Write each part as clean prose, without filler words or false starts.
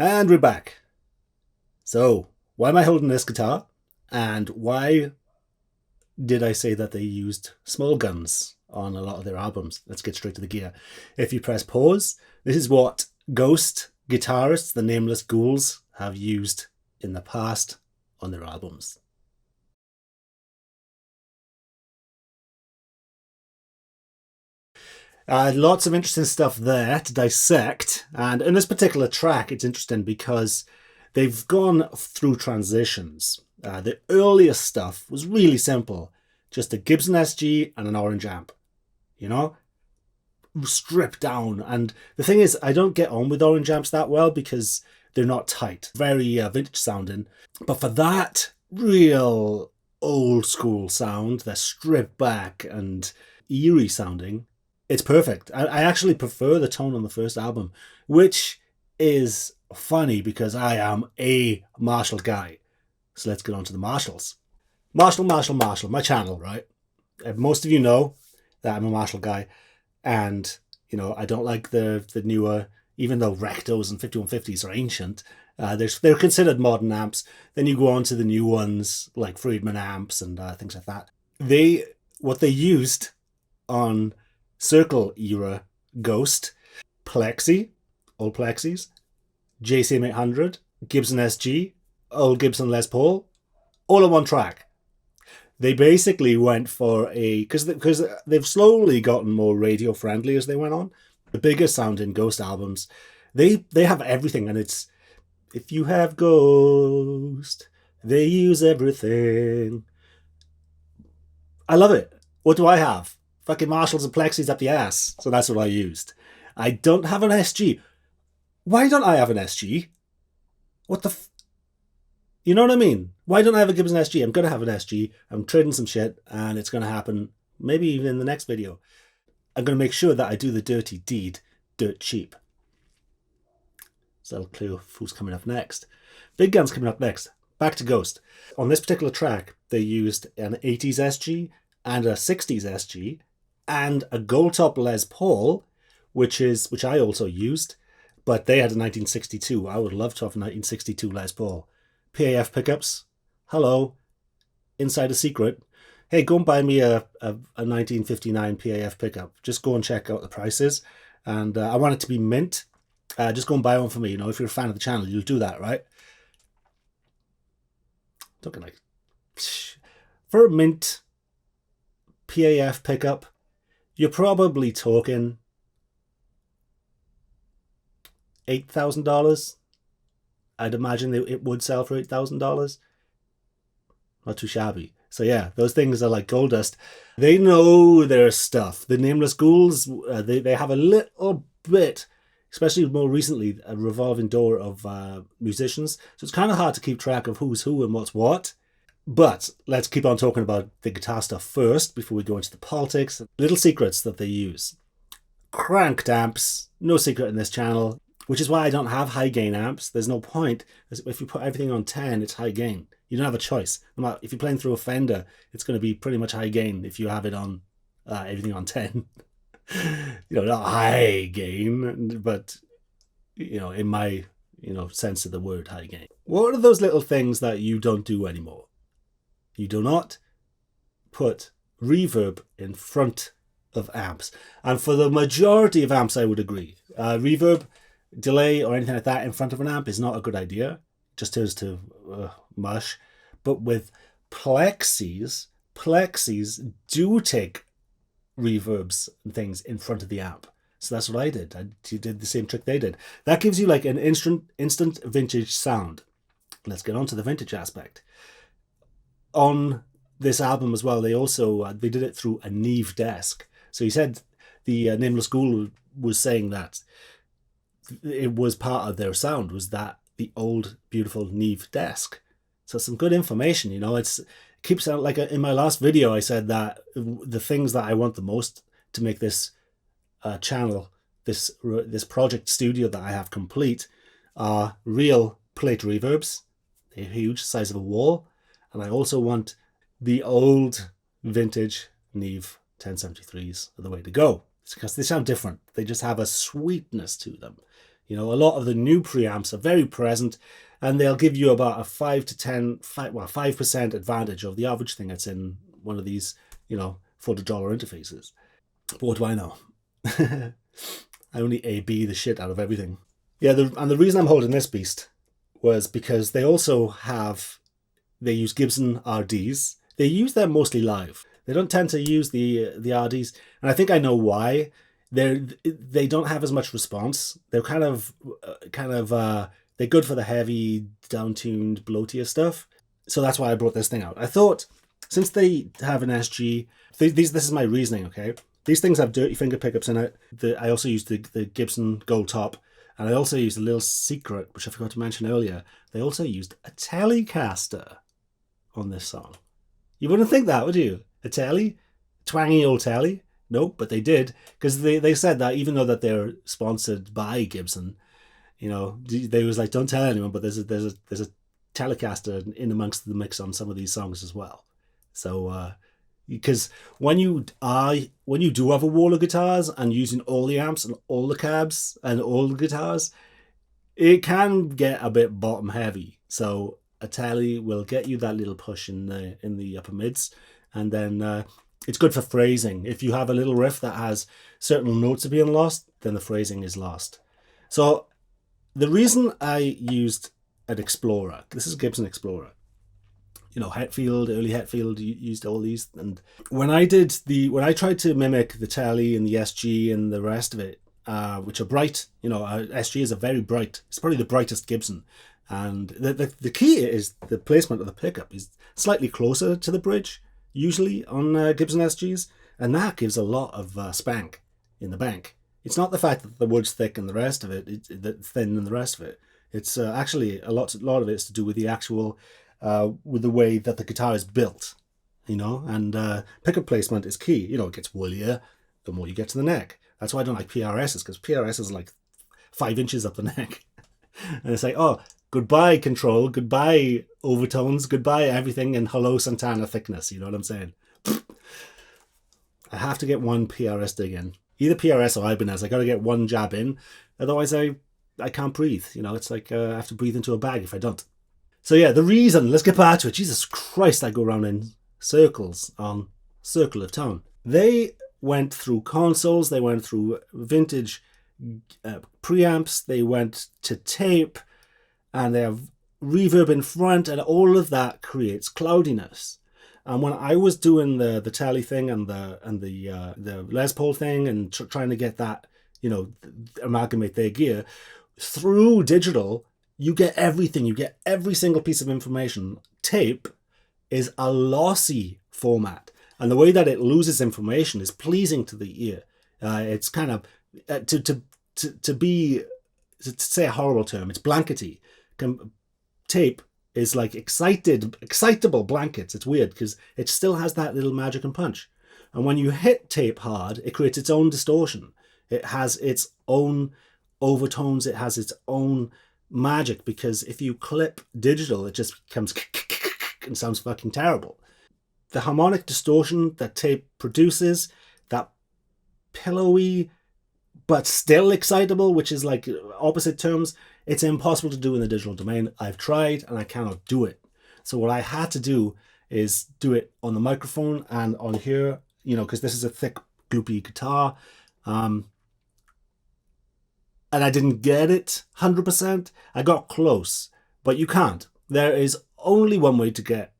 And we're back. So, why am I holding this guitar? And why did I say that they used small guns on a lot of their albums? Let's get straight to the gear. If you press pause, this is what ghost guitarists, the nameless ghouls, have used in the past on their albums. Lots of interesting stuff there to dissect, and in this particular track it's interesting because they've gone through transitions. The earliest stuff was really simple, just a Gibson SG and an orange amp, you know, stripped down. And the thing is, I don't get on with orange amps that well because they're not tight, very vintage sounding. But for that real old school sound, they're stripped back and eerie sounding, it's perfect. I actually prefer the tone on the first album, which is funny because I am a Marshall guy. So let's get on to the Marshalls. Marshall, my channel, right? Most of you know that I'm a Marshall guy, and you know I don't like the newer, even though Rectos and 5150s are ancient. They're considered modern amps. Then you go on to the new ones like Friedman amps and things like that. What they used on Circle era Ghost, Plexi, old Plexis, JCM 800, Gibson SG, old Gibson Les Paul, all on one track. They basically went for because they've slowly gotten more radio friendly as they went on. The biggest sounding Ghost albums, they have everything, and it's, if you have Ghost, they use everything. I love it. What do I have? Fucking Marshalls and Plexis up the ass. So that's what I used. I don't have an SG. Why don't I have an SG? What the you know what I mean? Why don't I have a Gibson SG? I'm going to have an SG. I'm trading some shit, and it's going to happen maybe even in the next video. I'm going to make sure that I do the dirty deed dirt cheap. So that'll clear who's coming up next. Big Gun's coming up next. Back to Ghost. On this particular track, they used an 80s SG and a 60s SG and a Goldtop Les Paul, which I also used, but they had a 1962. I would love to have a 1962 Les Paul. PAF pickups. Hello. Inside a secret. Hey, go and buy me a 1959 PAF pickup. Just go and check out the prices. And I want it to be mint. Just go and buy one for me. You know, if you're a fan of the channel, you'll do that, right? Talking like, for a mint PAF pickup, you're probably talking $8,000. I'd imagine it would sell for $8,000. Not too shabby. So yeah, those things are like gold dust. They know their stuff. The Nameless Ghouls, they have a little bit, especially more recently, a revolving door of musicians. So it's kind of hard to keep track of who's who and what's what. But let's keep on talking about the guitar stuff first before we go into the politics. Little secrets that they use. Cranked amps, no secret in this channel, which is why I don't have high gain amps. There's no point. If you put everything on 10, it's high gain. You don't have a choice. If you're playing through a Fender, it's going to be pretty much high gain if you have it on everything on 10. You know, not high gain, but, you know, in my, you know, sense of the word high gain. What are those little things that you don't do anymore? You do not put reverb in front of amps. And for the majority of amps, I would agree. Reverb, delay, or anything like that in front of an amp is not a good idea. It just turns to mush. But with Plexis do take reverbs and things in front of the amp. So that's what I did. I did the same trick they did. That gives you like an instant vintage sound. Let's get on to the vintage aspect. On this album as well, they also they did it through a Neve desk. So he said the Nameless Ghoul was saying that it was part of their sound, was that the old beautiful Neve desk. So some good information, you know. It keeps out like in my last video I said that the things that I want the most to make this channel, this project studio that I have complete, are real plate reverbs. They're huge, size of a wall. And I also want the old vintage Neve 1073s are the way to go. It's because they sound different. They just have a sweetness to them. You know, a lot of the new preamps are very present, and they'll give you about a 5% advantage of the average thing that's in one of these, you know, $400 interfaces. But what do I know? I only A/B the shit out of everything. Yeah, and the reason I'm holding this beast was because they also use Gibson RDs. They use them mostly live. They don't tend to use the RDs, and I think I know why. They don't have as much response. They're they're good for the heavy, down-tuned, bloatier stuff. So that's why I brought this thing out. I thought, since they have an SG, this is my reasoning, okay? These things have dirty finger pickups in it. I also use the Gibson Goldtop, and I also used a little secret, which I forgot to mention earlier. They also used a Telecaster on this song. You wouldn't think that, would you? A Tele? Twangy old Tele? Nope, but they did, because they said that even though that they're sponsored by Gibson, you know, they was like, don't tell anyone, but there's a Telecaster in amongst the mix on some of these songs as well. So because when you do have a wall of guitars and using all the amps and all the cabs and all the guitars, it can get a bit bottom heavy. So a Tele will get you that little push in the upper mids, and then it's good for phrasing. If you have a little riff that has certain notes are being lost, then the phrasing is lost. So the reason I used an Explorer, this is a Gibson Explorer. You know, Hetfield, early Hetfield used all these. And when I tried to mimic the Tele and the SG and the rest of it, which are bright, you know, SG is a very bright, it's probably the brightest Gibson. And the key is the placement of the pickup is slightly closer to the bridge, usually on Gibson SGs, and that gives a lot of spank in the bank. It's not the fact that the wood's thick and the rest of it, it's thin and the rest of it. It's actually a lot of it's to do with the actual, with the way that the guitar is built, you know, and pickup placement is key. You know, it gets woollier the more you get to the neck. That's why I don't like PRSs, because PRS is like 5 inches up the neck. And it's like, oh, goodbye control, goodbye overtones, goodbye everything, and hello Santana thickness. You know what I'm saying? I have to get one PRS dig in. Either PRS or Ibanez. I got to get one jab in. Otherwise, I can't breathe. You know, it's like I have to breathe into a bag if I don't. So yeah, the reason, let's get back to it. Jesus Christ, I go around in circles on Circle of Tone. They went through consoles. They went through vintage preamps. They went to tape. And they have reverb in front, and all of that creates cloudiness. And when I was doing the Tele thing and the Les Paul thing and trying to get that, you know, amalgamate their gear through digital, you get everything. You get every single piece of information. Tape is a lossy format, and the way that it loses information is pleasing to the ear. It's kind of to say a horrible term. It's blankety. Tape is like excitable blankets. It's weird because it still has that little magic and punch. And when you hit tape hard, it creates its own distortion. It has its own overtones. It has its own magic, because if you clip digital, it just becomes and sounds fucking terrible. The harmonic distortion that tape produces, that pillowy but still excitable, which is like opposite terms, it's impossible to do in the digital domain. I've tried and I cannot do it. So what I had to do is do it on the microphone and on here, you know, because this is a thick, gloopy guitar. And I didn't get it 100%. I got close, but you can't. There is only one way to get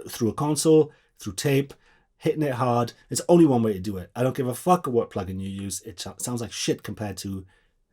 through a console, through tape, hitting it hard. It's only one way to do it. I don't give a fuck what plugin you use. It sounds like shit compared to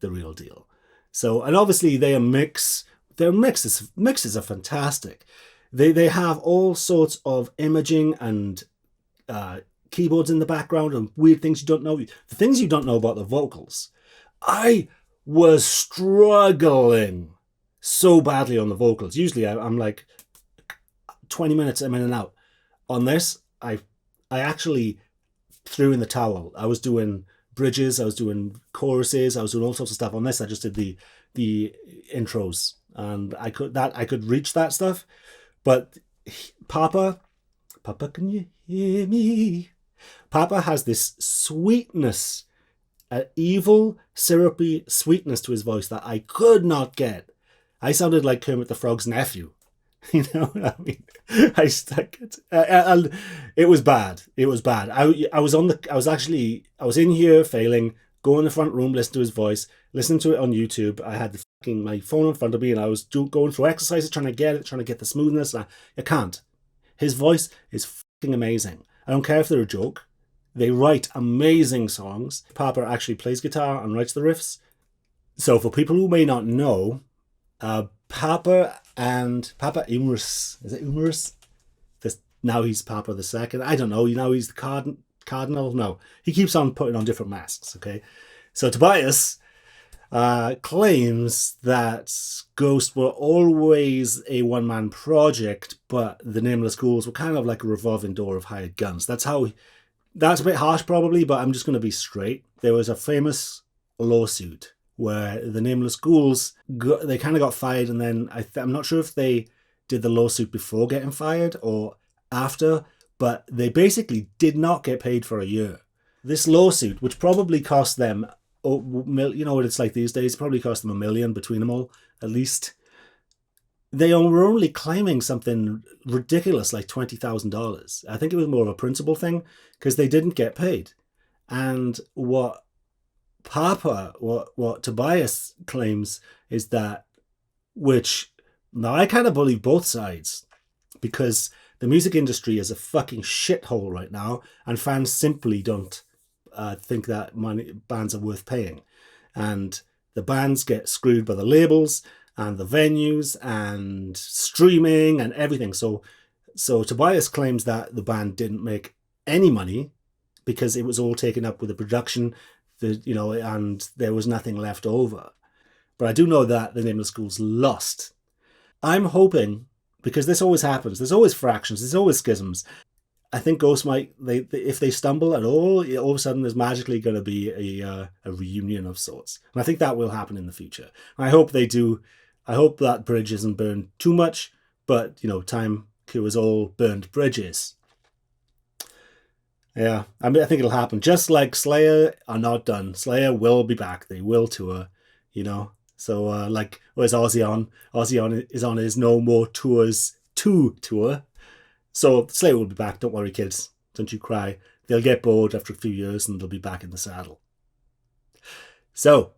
the real deal. So, and obviously their mixes are fantastic. They have all sorts of imaging and keyboards in the background and weird things you don't know. The things you don't know about the vocals. I was struggling so badly on the vocals. Usually I'm like 20 minutes I'm in and out. On this, I actually threw in the towel. I was doing bridges, I was doing choruses, I was doing all sorts of stuff. On this, I just did the intros, and I could reach that stuff. But Papa, can you hear me? Papa has this sweetness an evil, syrupy sweetness to his voice that I could not get. I sounded like Kermit the Frog's nephew. You know what I mean? I stuck it. And it was bad. It was bad. I was in here failing, go in the front room, listen to his voice, listen to it on YouTube. I had my phone in front of me and I was going through exercises, trying to get the smoothness. And I can't. His voice is fucking amazing. I don't care if they're a joke. They write amazing songs. Papa actually plays guitar and writes the riffs. So for people who may not know, Papa Umrus, is it Umrus? Now he's Papa the Second. I don't know. Now he's the Cardinal. No, he keeps on putting on different masks. Okay, so Tobias claims that Ghost were always a one-man project, but the Nameless Ghouls were kind of like a revolving door of hired guns. That's a bit harsh probably, but I'm just going to be straight. There was a famous lawsuit where the Nameless Ghouls, they kind of got fired, and then I'm not sure if they did the lawsuit before getting fired or after, but they basically did not get paid for a year. This lawsuit, which probably cost them, you know what it's like these days, probably cost them $1 million between them all, at least. They were only claiming something ridiculous like $20,000. I think it was more of a principle thing because they didn't get paid. And what Tobias claims is that, which now I kind of believe both sides, because the music industry is a fucking shithole right now, and fans simply don't think that bands are worth paying, and the bands get screwed by the labels and the venues and streaming and everything. So Tobias claims that the band didn't make any money because it was all taken up with the production. And there was nothing left over. But I do know that the Nameless Ghouls lost. I'm hoping, because this always happens, there's always fractions, there's always schisms. I think Ghost might, if they stumble at all of a sudden there's magically going to be a reunion of sorts. And I think that will happen in the future. And I hope they do. I hope that bridge isn't burned too much, but, time cures all burned bridges. Yeah, I think it'll happen. Just like Slayer are not done. Slayer will be back. They will tour, So, where's Ozzy on? Ozzy is on his No More Tours 2 tour. So, Slayer will be back. Don't worry, kids. Don't you cry. They'll get bored after a few years and they'll be back in the saddle. So,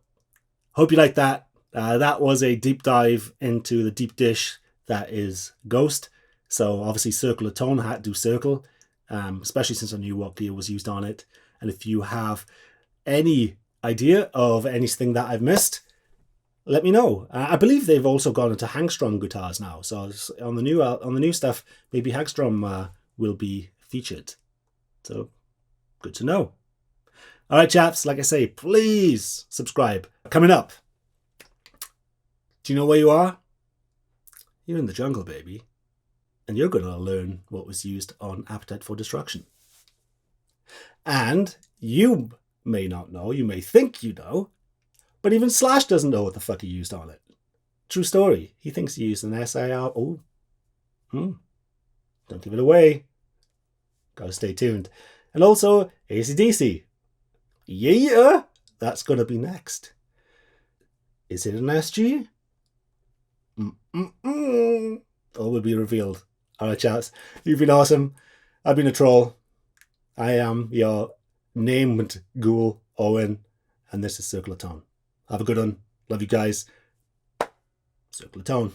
hope you liked that. That was a deep dive into the deep dish that is Ghost. So, obviously, Circle of Tone, had to do Circle. Especially since I knew what gear was used on it. And if you have any idea of anything that I've missed, let me know. I believe they've also gone into Hagstrom guitars now. So on the new stuff, maybe Hagstrom will be featured. So good to know. All right, chaps. Like I say, please subscribe. Coming up. Do you know where you are? You're in the jungle, baby. And you're going to learn what was used on Appetite for Destruction. And you may not know, you may think you know, but even Slash doesn't know what the fuck he used on it. True story. He thinks he used an SIR. Don't give it away. Gotta stay tuned. And also, AC/DC. Yeah, that's going to be next. Is it an SG? All will be revealed. Alright, chaps. You've been awesome. I've been a troll. I am your named ghoul, Owen. And this is Circle of Tone. Have a good one. Love you guys. Circle of Tone.